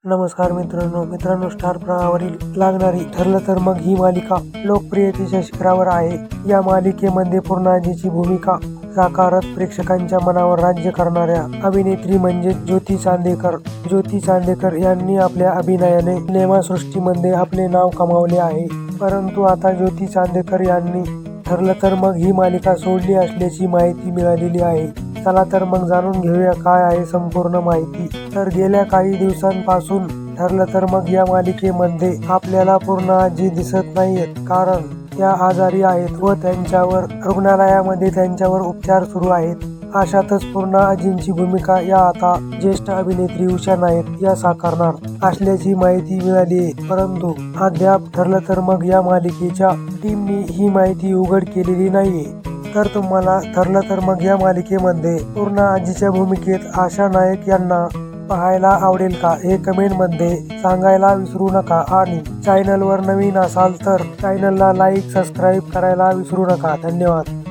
नमस्कार मित्रांनो स्टार प्रवाहावरील लागणारी ठरलं तर मग ही मालिका लोकप्रियतेच्या शिखरावर आहे। या मालिकेमध्ये पूर्णाजीची भूमिका साकारत प्रेक्षकांच्या मनावर राज्य करणाऱ्या अभिनेत्री म्हणजे ज्योती चांदेकर। ज्योती चांदेकर यांनी आपल्या अभिनयाने सिनेमासृष्टीमध्ये आपले नाव कमावले आहे, परंतु आता ज्योती चांदेकर यांनी ठरलं तर मग ही मालिका सोडली असल्याची माहिती मिळालेली आहे। चला तर मग जाणून घेऊया काय आहे संपूर्ण माहिती। तर गेल्या काही दिवसांपासून ठरलं तर मग या मालिकेमध्ये आपल्याला पूर्णाजी दिसत नाहीयेत, कारण त्या आजारी आहेत व त्यांच्यावर रुग्णालयामध्ये त्यांच्यावर उपचार सुरू आहेत। अशातच पूर्णाजींची भूमिका या आता ज्येष्ठ अभिनेत्री उषा नायर या साकारणार असल्याची माहिती मिळाली आहे, परंतु अद्याप ठरलं तर मग या मालिकेच्या टीमनी ही माहिती उघड केलेली नाहीये। तर तुम्हाला ठरलं तर मग या मालिकेमध्ये पूर्णाजीच्या भूमिकेत आशा नायक यांना पाहायला आवडेल का, हे कमेंटमध्ये सांगायला विसरू नका। आणि चॅनलवर नवीन असाल तर चॅनलला लाईक सबस्क्राईब करायला विसरू नका। धन्यवाद।